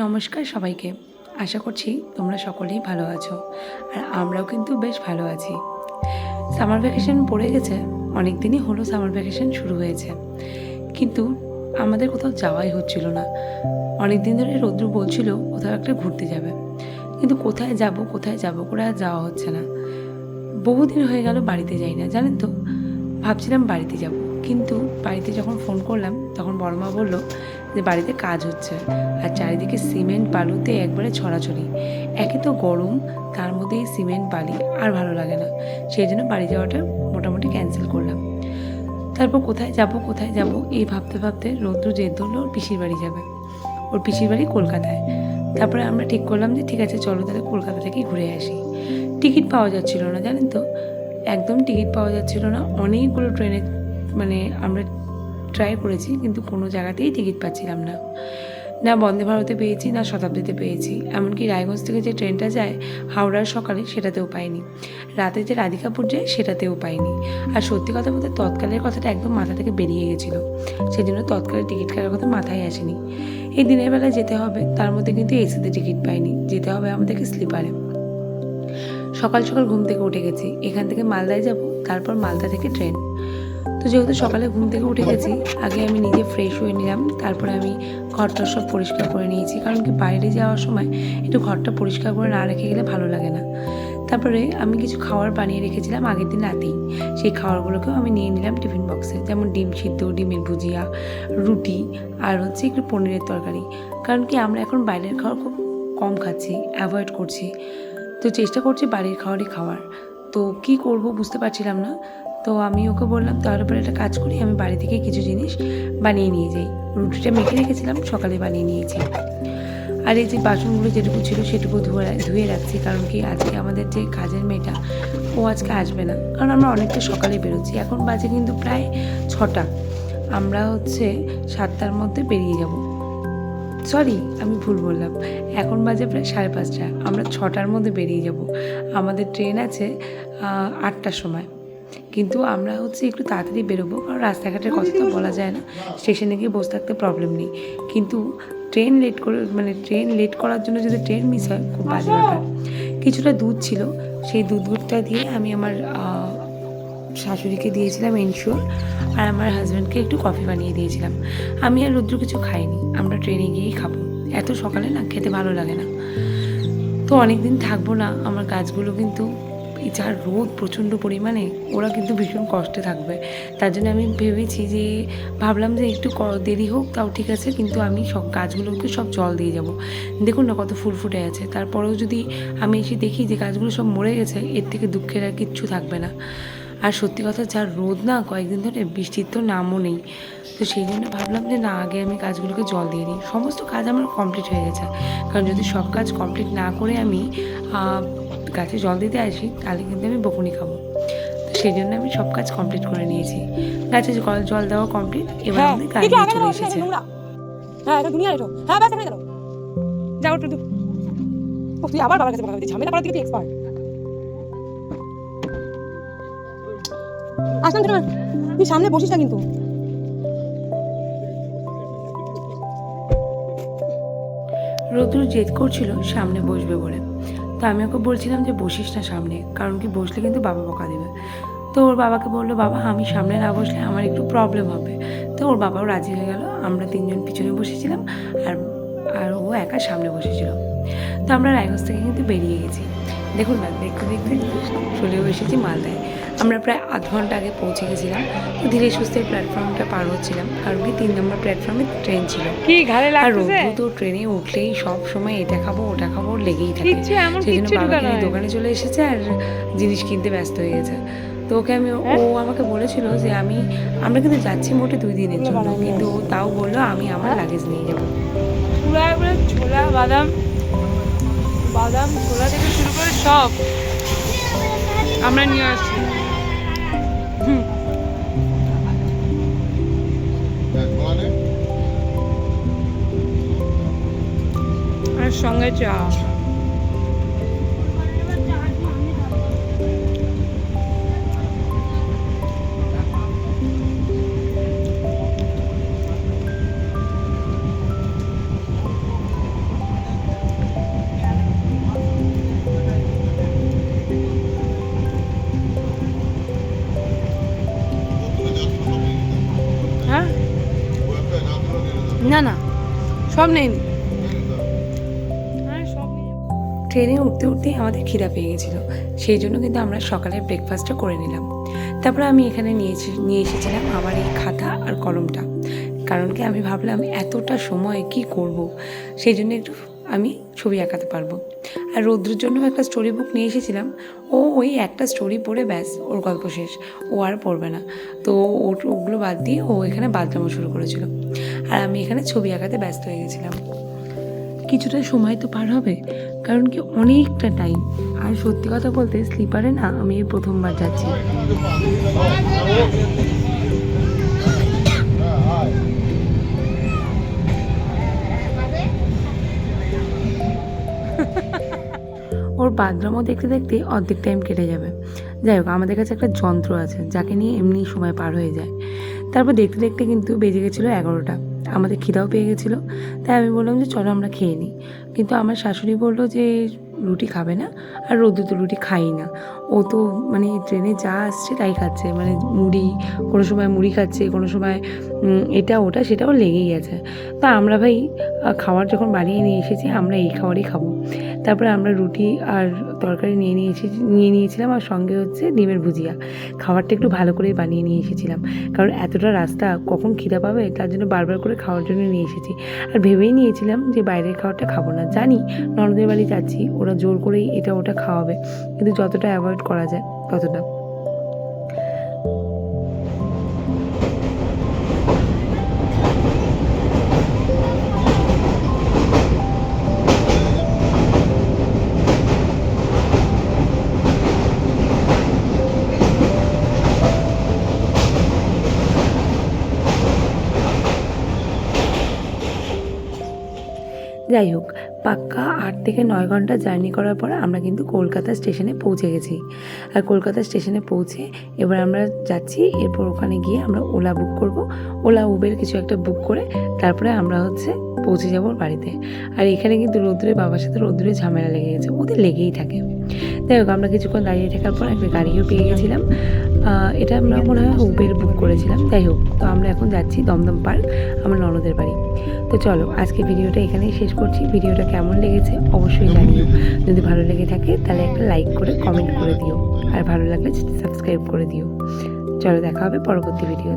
নমস্কার সবাইকে। আশা করছি তোমরা সকলেই ভালো আছো, আর আমরাও কিন্তু বেশ ভালো আছি। সামার ভ্যাকেশন পড়ে গেছে, অনেক দিনই হলো সামার ভ্যাকেশন শুরু হয়েছে, কিন্তু আমাদের কোথাও যাওয়াই হচ্ছিল না। অনেক দিন ধরে রৌদ্র বলছিল কোথাও একটা ঘুরতে যাবে, কিন্তু কোথায় যাব করে আর যাওয়া হচ্ছে না। বহুদিন হয়ে গেল বাড়িতে যাই না, জানেন তো। ভাবছিলাম বাড়িতে যাব, কিন্তু বাড়িতে যখন ফোন করলাম তখন বড়মা বলল যে বাড়িতে কাজ হচ্ছে, আর চারিদিকে সিমেন্ট বালুতে একবারে ছড়াছড়ি। একে তো গরম, তার মধ্যে এই সিমেন্ট বালি আর ভালো লাগে না। সেই জন্য বাড়ি যাওয়াটা মোটামুটি ক্যান্সেল করলাম। তারপর কোথায় যাব এই ভাবতে ভাবতে রৌদ্র জেদ ধরলো ওর পিসির বাড়ি যাবে। ওর পিসির বাড়ি কলকাতায়। তারপরে আমরা ঠিক করলাম যে ঠিক আছে চলো তাহলে কলকাতা থেকেই ঘুরে আসি। টিকিট পাওয়া যাচ্ছিল না, জানেন তো, একদম টিকিট পাওয়া যাচ্ছিল না। অনেকগুলো ট্রেনে আমরা ট্রাই করেছি, কিন্তু কোনো জায়গাতেই টিকিট পাচ্ছিলাম না। না বন্দে ভারতে পেয়েছি, না শতাব্দীতে পেয়েছি। এমনকি রায়গঞ্জ থেকে যে ট্রেনটা যায় হাওড়ার সকালে, সেটাতেও পাইনি। রাতে যে রাধিকাপুর যায় সেটাতেও পাইনি। আর সত্যি কথা বলতে তৎকালের কথাটা একদম মাথা থেকে বেরিয়ে গেছিলো, সেই জন্য তৎকালের টিকিট কাটার কথা মাথায় আসেনি। এই দিনের বেলায় যেতে হবে, তার মধ্যে কিন্তু এসিতে টিকিট পাইনি, যেতে হবে আমাদেরকে স্লিপারে। সকাল সকাল ঘুম থেকে উঠে গেছি, এখান থেকে মালদায় যাব, তারপর মালদা থেকে ট্রেন। তো যেহেতু সকালে ঘুম থেকে উঠে গেছি, আগে আমি নিজে ফ্রেশ হয়ে নিলাম, তারপরে আমি ঘরটা সব পরিষ্কার করে নিয়েছি। কারণ কি বাইরে যাওয়ার সময় একটু ঘরটা পরিষ্কার করে না রেখে গেলে ভালো লাগে না। তারপরে আমি কিছু খাবার বানিয়ে রেখেছিলাম আগের দিন রাতেই, সেই খাবারগুলোকেও আমি নিয়ে নিলাম টিফিন বক্সে। যেমন ডিম সিদ্ধ, ডিমের ভুজিয়া, রুটি, আর হচ্ছে একটু পনিরের তরকারি। কারণ কি আমরা এখন বাইরের খাবার খুব কম খাচ্ছি, অ্যাভয়েড করছি। তো চেষ্টা করছি বাড়ির খাবারই খাওয়ার। তো কি করব বুঝতে পারছিলাম না। তো আমি ওকে বললাম তাহলে পরে একটা কাজ করি, আমি বাড়ি থেকে কিছু জিনিস বানিয়ে নিয়ে যাই। রুটিটা মেখে রেখেছিলাম, সকালে বানিয়ে নিয়েছি। আর এই যে বাসনগুলো যেটুকু ছিল সেটুকু ধুয়ে রাখছি। কারণ কি আজকে আমাদের যে কাজের মেয়েটা, ও আজকে আসবে না, কারণ আমরা অনেকটা সকালে বেরোচ্ছি। এখন বাজে কিন্তু প্রায় 6টা, আমরা হচ্ছে 7টার মধ্যে বেরিয়ে যাব। সরি, আমি ভুল বললাম, এখন বাজে প্রায় 5:30। আমরা 6টার মধ্যে বেরিয়ে যাব। আমাদের ট্রেন আছে 8টার সময়, কিন্তু আমরা হচ্ছে একটু তাড়াতাড়ি বেরোবো, কারণ রাস্তাঘাটের কথা তো বলা যায় না, স্টেশনে গিয়ে বসে থাকতে প্রবলেম নেই। কিন্তু ট্রেন লেট করার জন্য যদি ট্রেন মিস হয় খুব বাজে ব্যাপার। কিছুটা দুধ ছিল, সেই দুধটা দিয়ে আমি আমার শাশুড়িকে দিয়েছিলাম এনশিওর, আর আমার হাজব্যান্ডকে একটু কফি বানিয়ে দিয়েছিলাম। আমি আর রুদ্র কিছু খাইনি, আমরা ট্রেনে গিয়েই খাবো। এত সকালে না খেতে ভালো লাগে না। তো অনেক দিন থাকবো না, আমার গাছগুলো কিন্তু যার রোদ প্রচণ্ড পরিমাণে, ওরা কিন্তু ভীষণ কষ্টে থাকবে। তার জন্য আমি ভেবেছি যে ভাবলাম যে একটু দেরি হোক তাও ঠিক আছে, কিন্তু আমি সব গাছগুলোকে সব জল দিয়ে যাব। দেখুন না কত ফুল ফুটে আছে, তারপরেও যদি আমি এসে দেখি যে গাছগুলো সব মরে গেছে, এর থেকে দুঃখের আর কিচ্ছু থাকবে না। আর সত্যি কথা যার রোদ না, কয়েকদিন ধরে বৃষ্টির তো নামও নেই। তো সেই জন্য ভাবলাম যে না, আগে আমি গাছগুলোকে জল দিয়ে দিই। সমস্ত কাজ আমার কমপ্লিট হয়ে গেছে, কারণ যদি সব কাজ কমপ্লিট না করে আমি গাছে জল দিতে আসি তাহলে কিন্তু আমি বকুনি খাবো। তো সেই জন্য আমি সব কাজ কমপ্লিট করে নিয়েছি। গাছে জল দেওয়া কমপ্লিট, এবার আমাদের গাড়ি নিয়ে চলে এসেছে। হ্যাঁ এটা দুনিয়া এসো, হ্যাঁ বাস এখানে যাও একটু তুই আবার বাবার কাছে কথা বলছিস, ঝামেলা করার দিকে তুই এক্সপার্ট। আসলাম তুই সামনে বসিস না কিন্তু। রোদ্র জেদ করছিল সামনে বসবে বলে, তো আমি ওকে বলছিলাম যে বসিস না সামনে, কারণ কি বসলে কিন্তু বাবা বকা দেবে। তো ওর বাবাকে বললো বাবা আমি সামনে না বসলে আমার একটু প্রবলেম হবে। তো ওর বাবাও রাজি হয়ে গেল, আমরা 3জন পিছনে বসেছিলাম, আর আর ও একা সামনে বসেছিল। তো আমরা রায়গঞ্জ থেকে কিন্তু বেরিয়ে গেছি। দেখুন না, দেখতে দেখতে চলেও এসেছি মালদায়। আমরা প্রায় আধ ঘন্টা আগে পৌঁছে গেছিলাম। তো ধীরে সুস্থে প্ল্যাটফর্মটা পার হচ্ছিলাম, কারণ কি 3 নম্বর প্ল্যাটফর্মে ট্রেন ছিল। আর রোদ্দু তো ট্রেনে উঠলেই সব সময় এটা খাবো ওটা খাবো লেগেই থাকে। সেই জন্য বাবা কিনে দোকানে চলে এসেছে আর জিনিস কিনতে ব্যস্ত হয়ে গেছে। তো ওকে ও আমাকে বলেছিল যে আমরা কিন্তু যাচ্ছি মোটে 2 দিনের জন্য, কিন্তু ও তাও বললো আমি আমার লাগেজ নিয়ে যাবো। ছোলা বাদাম ছোলা থেকে শুরু করে সব আমরা নিয়ে আসছি। আর সঙ্গে চা। সব নেই হ্যাঁ সব নেই। ট্রেনে উঠতে উঠতেই আমাদের খিদা পেয়ে গেছিলো, সেই জন্য কিন্তু আমরা সকালের ব্রেকফাস্টটা করে নিলাম। তারপরে আমি এখানে নিয়ে এসেছিলাম আমার এই খাতা আর কলমটা, কারণ কি আমি ভাবলাম এতটা সময় কি করব, সেই জন্য একটু আমি ছবি আঁকাতে পারবো। আর রৌদ্রের জন্য একটা স্টোরি বুক নিয়ে এসেছিলাম, ও ওই একটা স্টোরি পড়ে ব্যাস ওর গল্প শেষ, ও আর পড়বে না। তো ওগুলো বাদ দিয়ে ও এখানে বাথরুমও শুরু করেছিল, আর আমি এখানে ছবি আঁকাতে ব্যস্ত হয়ে গেছিলাম। কিছুটা সময় তো পার হবে, কারণ কি অনেকটা টাইম। আর সত্যি কথা বলতে স্লিপারে না আমি এই প্রথমবার যাচ্ছি। ওর বাথরুমও দেখতে দেখতে অর্ধেক টাইম কেটে যাবে। যাই হোক, আমাদের কাছে একটা যন্ত্র আছে যাকে নিয়ে এমনি সময় পার হয়ে যায়। তারপর দেখতে দেখতে কিন্তু বেজে গেছিলো 11টা। আমাদের খিদাও পেয়ে গেছিলো, তাই আমি বললাম যে চলো আমরা খেয়ে নিই। কিন্তু আমার শাশুড়ি বললো যে রুটি খাবে না, আর রোদ্দু তো রুটি খাই না। ও তো মানে ট্রেনে যা আসছে তাই খাচ্ছে, মানে মুড়ি, কোনো সময় মুড়ি খাচ্ছে, কোনো সময় এটা ওটা সেটাও লেগেই আছে। তা আমরা ভাই খাবার যখন বানিয়ে নিয়ে এসেছি আমরা এই খাবারই খাবো। তারপরে আমরা রুটি আর তরকারি নিয়ে নিয়েছিলাম, আর সঙ্গে হচ্ছে ডিমের ভুজিয়া। খাবারটা একটু ভালো করেই বানিয়ে নিয়ে এসেছিলাম, কারণ এতটা রাস্তা কখন খিদা পাবে, তার জন্য বারবার করে খাওয়ার জন্য নিয়ে এসেছি। আর ভেবেই নিয়েছিলাম যে বাইরের খাবারটা খাবো না, জানি ননদের বাড়ি যাচ্ছি, ওরা জোর করেই এটা ওটা খাওয়াবে, কিন্তু যতটা অ্যাভয়েড করা যায় ততটা। যাই হোক, পাক্কা 8 থেকে 9 ঘন্টা জার্নি করার পর আমরা কিন্তু কলকাতা স্টেশনে পৌঁছে গেছি। আর কলকাতা স্টেশনে পৌঁছে এবার আমরা যাচ্ছি, এরপর ওখানে গিয়ে আমরা ওলা বুক করব, ওলা উবের কিছু একটা বুক করে তারপরে আমরা হচ্ছে পৌঁছে যাব বাড়িতে। আর এখানে কিন্তু রোদ্দুরের বাবার সাথে রোদ্দুরের ঝামেলা লেগে গেছে, ওদের লেগেই থাকে। যাই হোক, আমরা কিছুক্ষণ দাঁড়িয়ে থাকার পর একটা গাড়িও পেয়ে গেছিলাম। এটা আমরা মনে হয় উবের বুক করেছিলাম। যাই হোক, তো আমরা এখন যাচ্ছি দমদম পার্ক, আমার ননদের বাড়ি। তো চলো, আজকে ভিডিওটা এখানেই শেষ করছি। ভিডিওটা কেমন লেগেছে অবশ্যই জানিও। যদি ভালো লেগে থাকে তাহলে একটা লাইক করে কমেন্ট করে দিও, আর ভালো লাগলে সাবস্ক্রাইব করে দিও। চলো, দেখা হবে পরবর্তী ভিডিও।